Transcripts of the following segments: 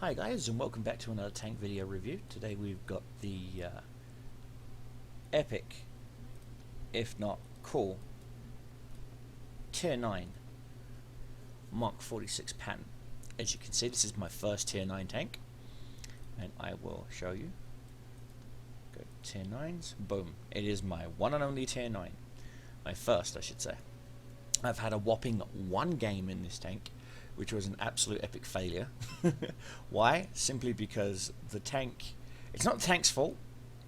Hi guys, and welcome back to another tank video review. Today we've got the epic, if not cool, Tier 9 Mark 46 Pattern. As you can see, this is my first Tier 9 tank, and I will show you. Go to Tier 9s, boom. It is my one and only Tier 9. My first, I should say. I've had a whopping one game in this tank, which was an absolute epic failure. Why? Simply because the tank, it's not the tank's fault,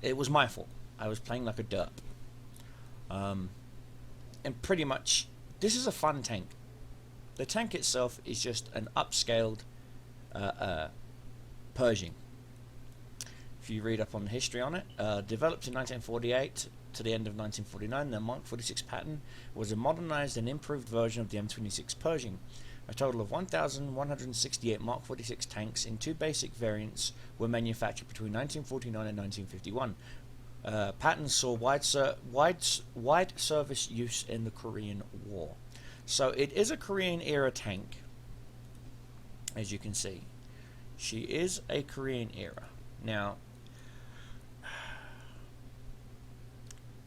it was my fault. I was playing like a derp. And pretty much, this is a fun tank. The tank itself is just an upscaled Pershing. If you read up on the history on it, developed in 1948 to the end of 1949, the Mark 46 Pattton was a modernized and improved version of the M26 Pershing. A total of 1,168 Mark 46 tanks in two basic variants were manufactured between 1949 and 1951. Patton saw wide service use in the Korean War. So it is a Korean era tank, as you can see. She is a Korean era. Now,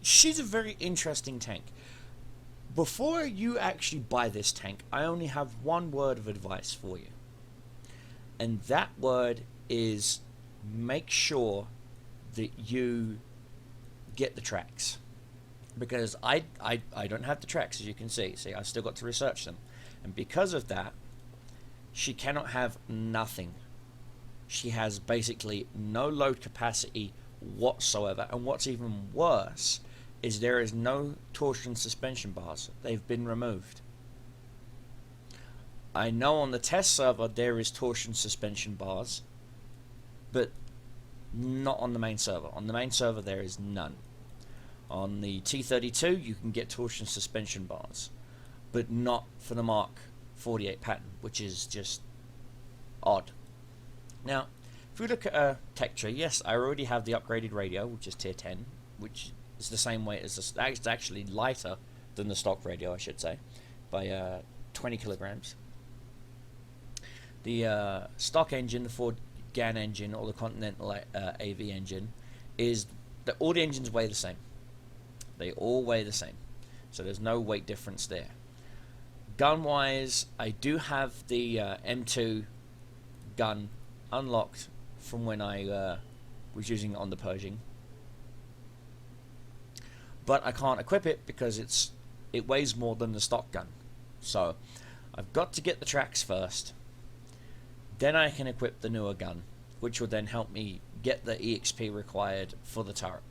she's a very interesting tank. Before you actually buy this tank, I only have one word of advice for you. And that word is make sure that you get the tracks. Because I don't have the tracks, as you can see. See, I've still got to research them. And because of that, she cannot have nothing. She has basically no load capacity whatsoever. And what's even worse is there is no torsion suspension bars. They've been removed. I know on the test server there is torsion suspension bars, but not on the main server. On the main server there is none. On the T32 you can get torsion suspension bars, but not for the Mark 48 Pattern, which is just odd. Now, if we look at a tech tree, yes, I already have the upgraded radio, which is tier 10, which is the same weight as the, it's actually lighter than the stock radio, I should say, by 20 kilograms. The stock engine, the Ford GAN engine, or the Continental AV engine, is that all the engines weigh the same. They all weigh the same, so there's no weight difference there. Gun-wise, I do have the M2 gun unlocked from when I was using it on the Pershing, but I can't equip it because it weighs more than the stock gun. So I've got to get the tracks first, then I can equip the newer gun, which will then help me get the EXP required for the turret,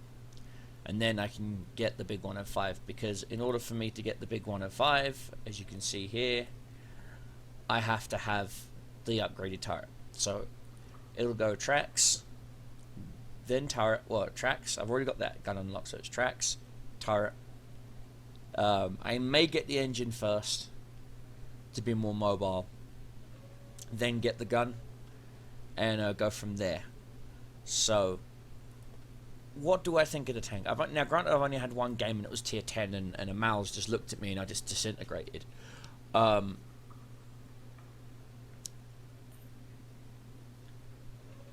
and then I can get the big 105, because in order for me to get the big 105, as you can see here, I have to have the upgraded turret. So it'll go tracks, then turret, well, tracks, I've already got that gun unlocked, so it's tracks, turret. I may get the engine first to be more mobile, then get the gun, and go from there. So what do I think of the tank? Now granted, I've only had one game and it was tier 10, and a mouse just looked at me and I just disintegrated.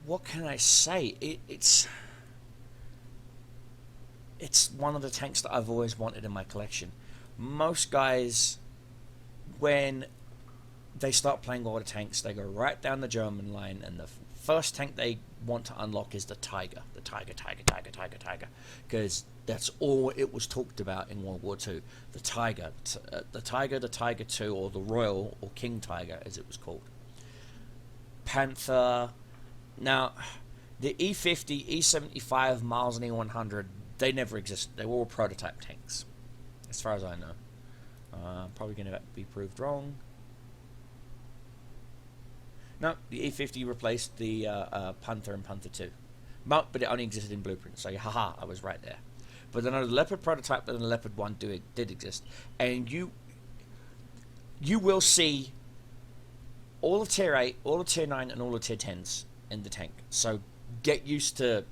What can I say? It's one of the tanks that I've always wanted in my collection. Most guys, when they start playing all the tanks, they go right down the German line, and the first tank they want to unlock is the Tiger. The Tiger, because that's all it was talked about in World War II. The Tiger, the Tiger II, or the Royal, or King Tiger, as it was called. Panther. Now, the E50, E75, Miles, and E100, they never existed. They were all prototype tanks, as far as I know. Probably going to be proved wrong. No, the E50 replaced the Panther and Panther 2. But it only existed in blueprint, so haha, I was right there. But I know the Leopard prototype and the Leopard 1 did exist. And you will see all of tier 8, all of tier 9, and all of tier 10s in the tank. So get used to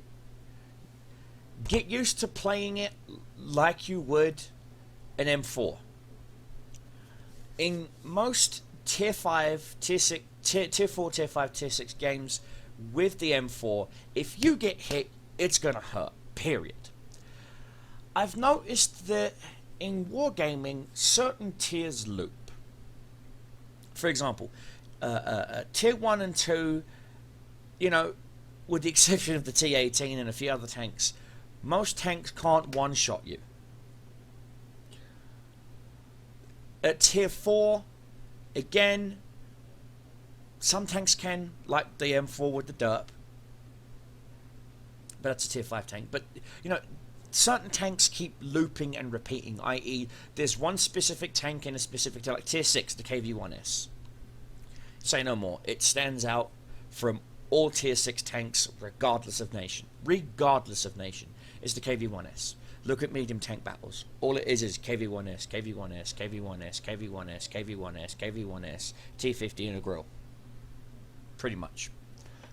playing it like you would an M4. In most tier 5, tier 6, tier 4, tier 5, tier 6 games with the M4, if you get hit, it's gonna hurt, period. I've noticed that in wargaming, certain tiers loop. For example, tier 1 and 2, you know, with the exception of the T-18 and a few other tanks, most tanks can't one-shot you. At tier 4, again, some tanks can, like the M4 with the derp. But that's a tier 5 tank. But, you know, certain tanks keep looping and repeating, i.e. there's one specific tank in a specific tank, like tier 6, the KV-1S. Say no more. It stands out from all tier 6 tanks, regardless of nation. Regardless of nation, is the KV-1S. Look at medium tank battles. All it is KV-1S, KV-1S, KV-1S, KV-1S, KV-1S, KV-1S, T-50 and a grill. Pretty much.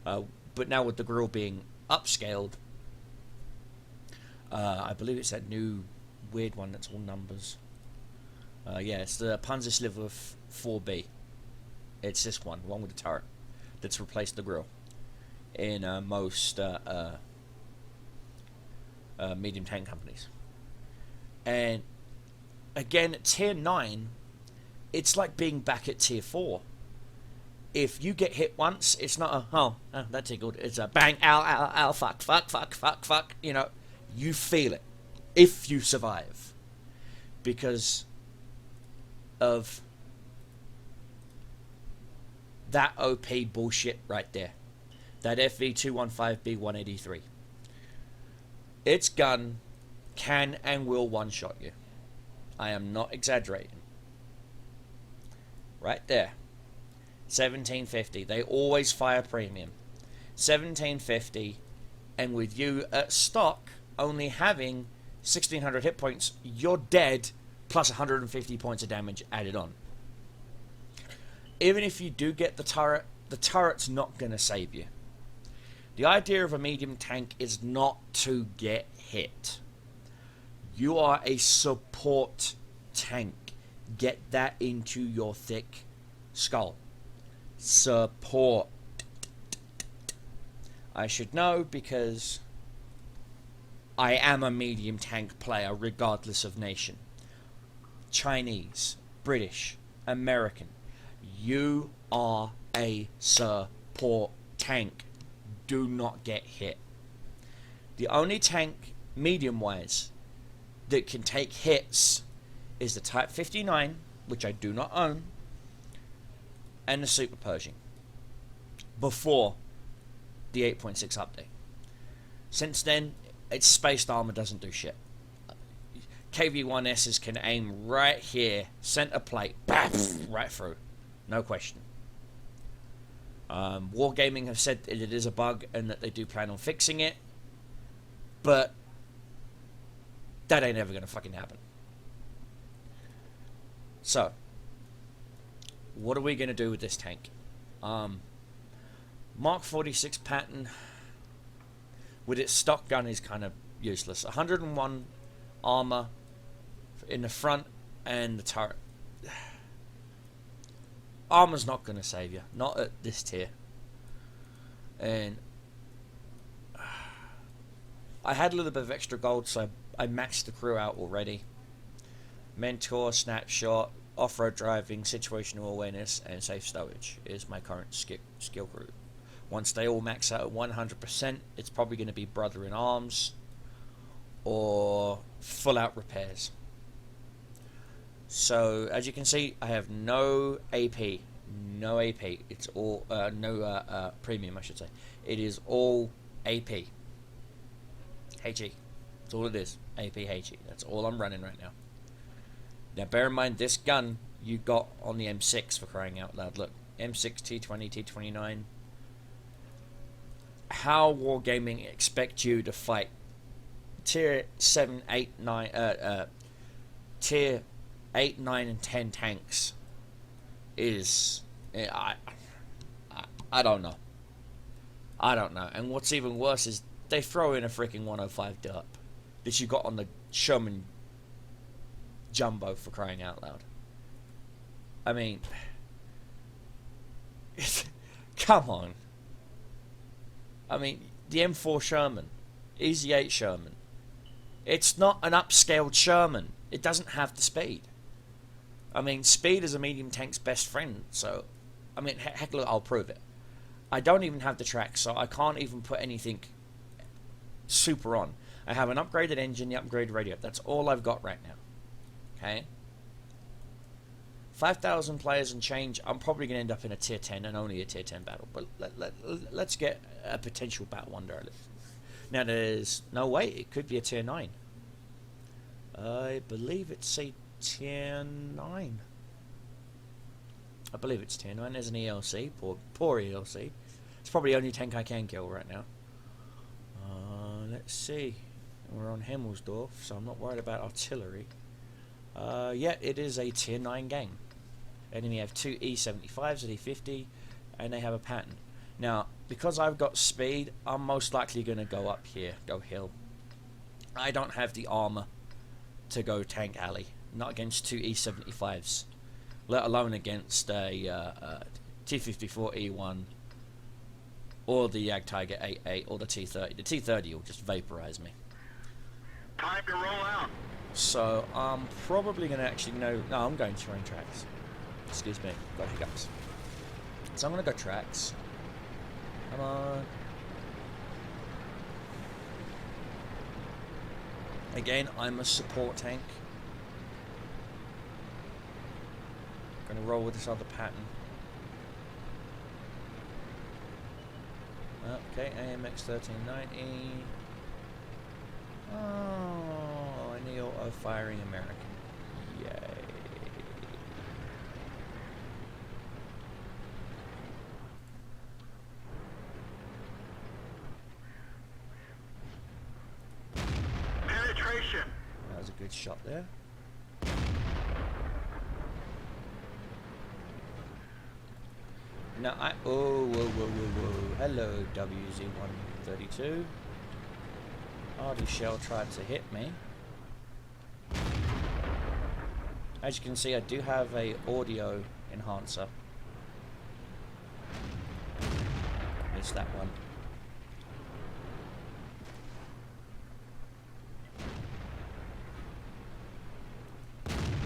But now with the grill being upscaled, I believe it's that new weird one that's all numbers. Yeah, it's the Panzersliver 4B. It's this one with the turret, that's replaced the grill in most medium tank companies. And again, at tier 9, it's like being back at tier 4. If you get hit once, it's not a, oh, that tickled. It's a bang, ow, ow, ow, fuck, fuck, fuck, fuck, fuck. You know, you feel it if you survive. Because of that OP bullshit right there. That FV215B183. Its gun can and will one-shot you. I am not exaggerating. Right there. 1750. They always fire premium. 1750, and with you at stock only having 1600 hit points, you're dead, plus 150 points of damage added on. Even if you do get the turret's not going to save you. The idea of a medium tank is not to get hit. You are a support tank. Get that into your thick skull. Support. I should know because I am a medium tank player regardless of nation. Chinese, British, American. You are a support tank. Do not get hit. The only tank, medium-wise, that can take hits is the Type 59, which I do not own, and the Super Pershing, before the 8.6 update. Since then, its spaced armor doesn't do shit. KV-1Ss can aim right here, center plate, bam, right through. No question. Wargaming have said that it is a bug and that they do plan on fixing it, but that ain't ever gonna fucking happen. So, what are we gonna do with this tank? Mark 46 Pattern with its stock gun is kind of useless. 101 armor in the front and the turret. Armor's not going to save you. Not at this tier. And I had a little bit of extra gold, so I maxed the crew out already. Mentor, snapshot, off-road driving, situational awareness, and safe stowage is my current skill crew. Once they all max out at 100%, it's probably going to be Brother in Arms or full-out repairs. So, as you can see, I have no AP. No AP. It's all, no premium, I should say. It is all AP. HE. That's all it is. AP HE. That's all I'm running right now. Now, bear in mind, this gun you got on the M6 for crying out loud. Look, M6, T20, T29. How Wargaming expect you to fight tier 7, 8, 9, tier 8, 9, and 10 tanks is... I don't know. I don't know. And what's even worse is they throw in a freaking 105 derp that you got on the Sherman Jumbo for crying out loud. I mean, Come on. I mean, the M4 Sherman, Easy 8 Sherman. It's not an upscaled Sherman. It doesn't have the speed. I mean, speed is a medium tank's best friend. So, I mean, heck, look, I'll prove it. I don't even have the tracks, so I can't even put anything super on. I have an upgraded engine, the upgraded radio. That's all I've got right now. Okay? 5,000 players and change. I'm probably going to end up in a tier 10 and only a tier 10 battle. But let's get a potential battle under our list. Now, there's no way. It could be a tier 9. I believe it's a tier 9. I believe it's tier 9. There's an ELC. Poor ELC. It's probably the only tank I can kill right now. Let's see. We're on Himmelsdorf, so I'm not worried about artillery. Yeah, it is a tier 9 game. Enemy have 2 E75s at E50, and they have a Patton. Now, because I've got speed, I'm most likely going to go up here, go hill. I don't have the armor to go tank alley, not against 2 E75s, let alone against a T54E1 or the Jagdtiger 88 or the T30. The T30 will just vaporize me. Time to roll out. So I'm probably going to actually no, I'm going terrain tracks. Excuse me, got hiccups. So I'm going to go tracks. Come on. Again, I'm a support tank. Going to roll with this other Patton. Okay, AMX 1390. Oh, an auto firing American. Yay. Penetration. That was a good shot there. Now whoa. Hello, WZ-132. Hardy shell tried to hit me. As you can see, I do have a audio enhancer. Missed that one.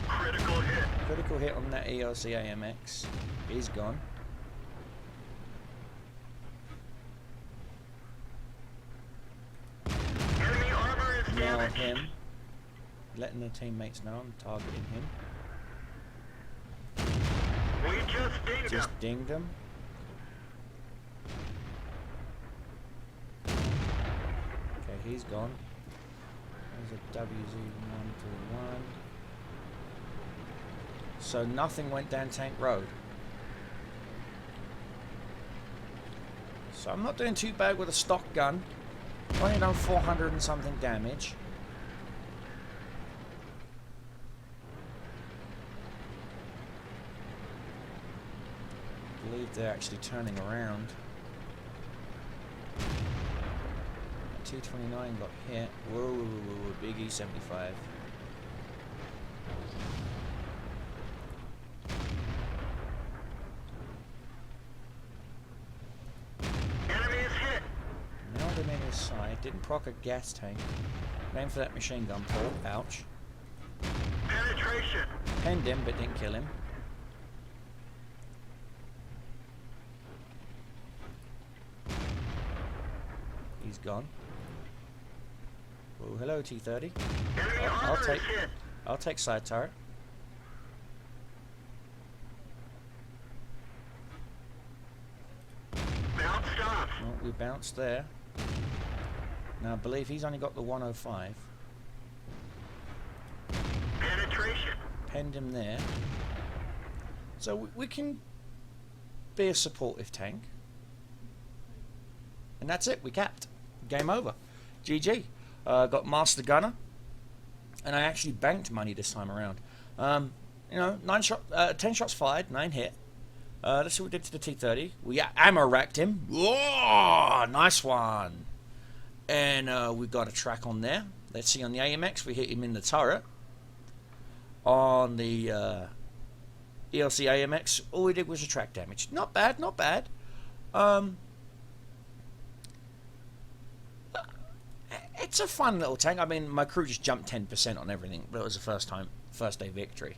Critical hit. Critical hit on that ELC AMX. He's gone. Enemy armor is Now damaged. him. Letting the teammates know I'm targeting him. We just dinged him. Just dinged him. Okay, he's gone. There's a WZ-121. So nothing went down Tank Road. So I'm not doing too bad with a stock gun. Only done 400 and something damage. I believe they're actually turning around. T29 got hit. Whoa, big E75. Enemy is hit. Now them in his side. Didn't proc a gas tank. Aim for that machine gun port. Ouch. Penetration. Penned him, but didn't kill him. He's gone. Oh, hello T30. Enemy I'll armor take. is hit. I'll take side turret. Bounced off. Oh, we bounced there. Now I believe he's only got the 105. Penetration. Penned him there. So we can be a supportive tank. And that's it, we capped. Game over. GG. Got Master Gunner. And I actually banked money this time around. You know, 10 shots fired, 9 hit. Let's see what we did to the T30. We ammo racked him. Whoa, nice one. And we got a track on there. Let's see on the AMX, we hit him in the turret. On the ELC AMX, all we did was a track damage. Not bad, not bad. It's a fun little tank. I mean, my crew just jumped 10% on everything, but it was a first day victory.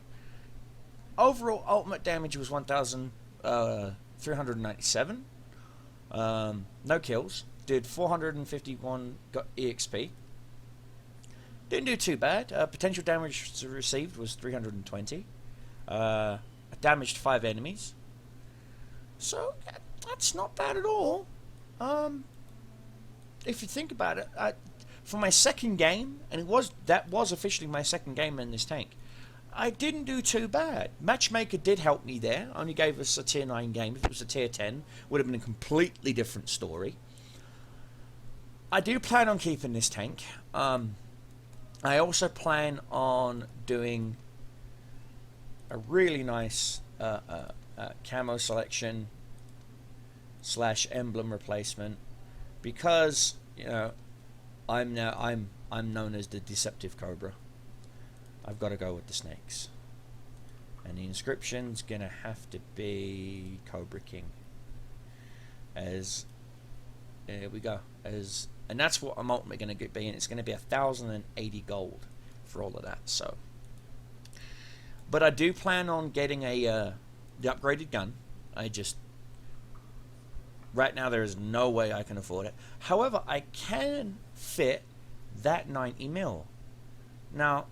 Overall ultimate damage was 1,397. No kills. Did 451 EXP. Didn't do too bad. Potential damage received was 320. Damaged 5 enemies. So that's not bad at all. If you think about it, for my second game, and that was officially my second game in this tank, I didn't do too bad. Matchmaker did help me there. Only gave us a tier 9 game. If it was a tier 10, would have been a completely different story. I do plan on keeping this tank. I also plan on doing a really nice camo selection / emblem replacement, because I'm known as the Deceptive Cobra. I've got to go with the snakes, and the inscription's gonna have to be Cobra King. There we go. And that's what I'm ultimately going to be, and it's going to be 1,080 gold for all of that. So, but I do plan on getting the upgraded gun. Right now there is no way I can afford it. However, I can fit that 90 mil. Now,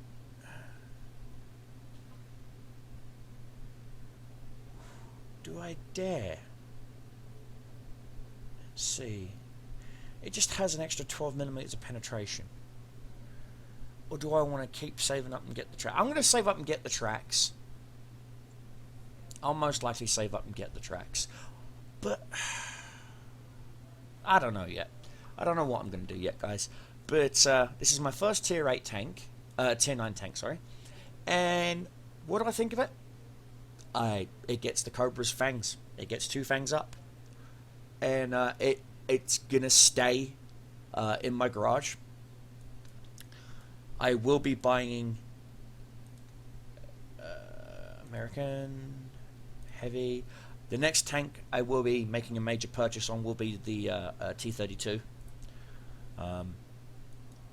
do I dare? Let's see. It just has an extra 12mm of penetration. Or do I want to keep saving up and get the track? I'm going to save up and get the tracks. I'll most likely save up and get the tracks. But I don't know yet. I don't know what I'm going to do yet, guys. But this is my first tier 8 tank. Tier 9 tank, sorry. And what do I think of it? It gets the Cobra's fangs. It gets 2 fangs up. And it's gonna stay in my garage. I will be buying American Heavy. The next tank I will be making a major purchase on will be the T-32.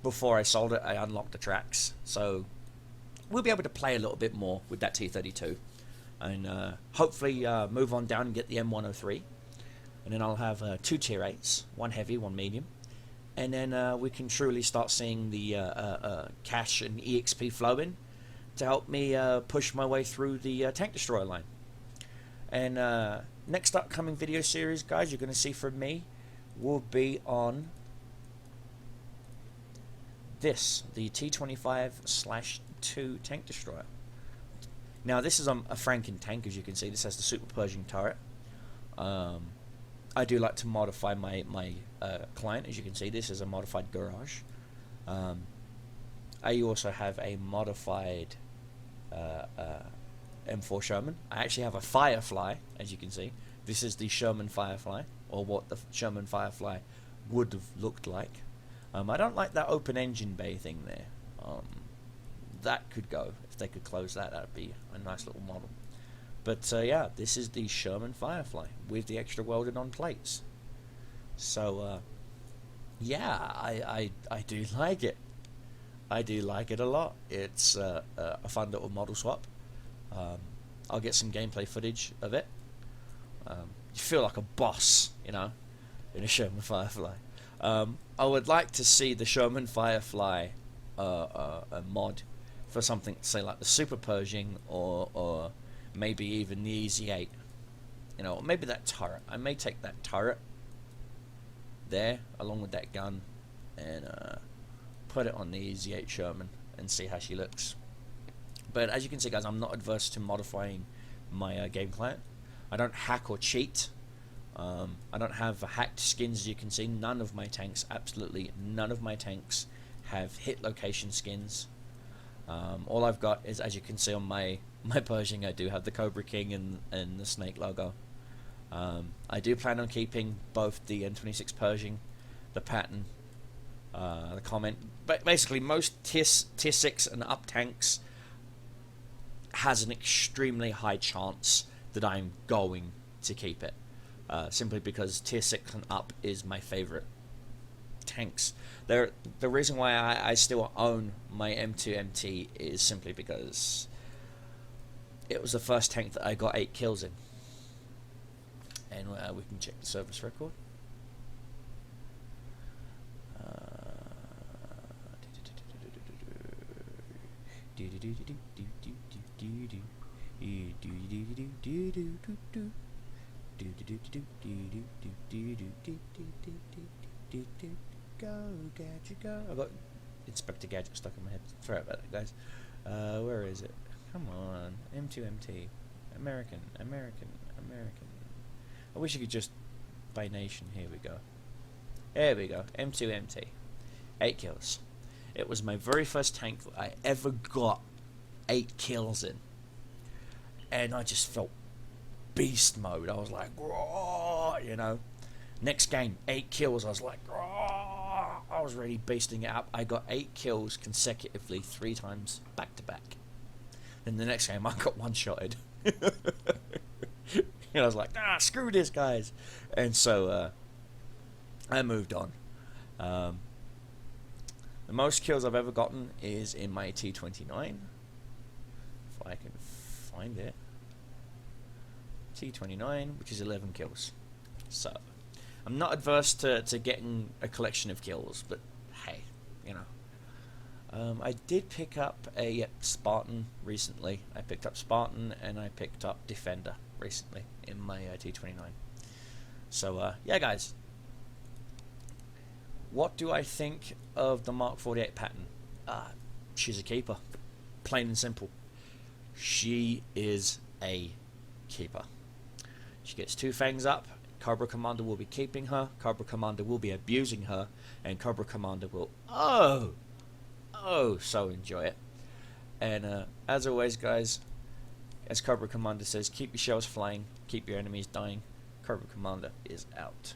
Before I sold it, I unlocked the tracks, so we'll be able to play a little bit more with that T-32, and hopefully move on down and get the M103. And then I'll have 2 tier 8s, 1 heavy, 1 medium. And then we can truly start seeing the cash and EXP flowing to help me push my way through the Tank Destroyer line. And next upcoming video series, guys, you're going to see from me will be on this, the T25/2 Tank Destroyer. Now, this is a Franken tank, as you can see. This has the Super Pershing turret. I do like to modify my client. As you can see, this is a modified garage. I also have a modified M4 Sherman. I actually have a Firefly, as you can see. This is the Sherman Firefly, or what the Sherman Firefly would have looked like. I don't like that open engine bay thing there. That could go. If they could close that, that would be a nice little model. But yeah, this is the Sherman Firefly with the extra welded on plates. So yeah, I do like it. I do like it a lot. It's a fun little model swap. I'll get some gameplay footage of it. You feel like a boss, you know, in a Sherman Firefly. I would like to see the Sherman Firefly a mod for something, say like the Super Pershing, or maybe even the Easy 8. You know, maybe that turret. I may take that turret there along with that gun and put it on the Easy 8 Sherman and see how she looks. But as you can see, guys, I'm not adverse to modifying my game client. I don't hack or cheat. I don't have hacked skins, as you can see. None of my tanks, absolutely none of my tanks, have hit location skins. All I've got is, as you can see on my Pershing, I do have the Cobra King and the snake logo. I do plan on keeping both the M46 Pershing, the Patton, the comment. But basically, most tier 6 and up tanks has an extremely high chance that I'm going to keep it. simply because tier 6 and up is my favorite tanks. The reason why I still own my M2 MT is simply because it was the first tank that I got 8 kills in. And we can check the service record. Go, Gadget, go. I got Inspector Gadget stuck in my head. Sorry about that, guys. Where is it? Come on. M2MT. American. I wish you could just by nation. Here we go. There we go. M2MT. 8 kills. It was my very first tank that I ever got 8 kills in. And I just felt beast mode. I was like, "Roar," you know. Next game, 8 kills. I was like, "Roar." I was really beasting it up. I got 8 kills consecutively 3 times back to back. Then the next game, I got one-shotted. And I was like, screw this, guys. And so I moved on. The most kills I've ever gotten is in my T29. If I can find it. T29, which is 11 kills. So, I'm not adverse to getting a collection of kills, but hey, you know. I did pick up a Spartan recently. I picked up Spartan and I picked up Defender recently in my T29. So, yeah, guys. What do I think of the Mark 48 Pattern? She's a keeper. Plain and simple. She is a keeper. She gets 2 fangs up. Cobra Commander will be keeping her. Cobra Commander will be abusing her. And Cobra Commander will, so enjoy it. And as always, guys, as Cobra Commander says, keep your shells flying. Keep your enemies dying. Cobra Commander is out.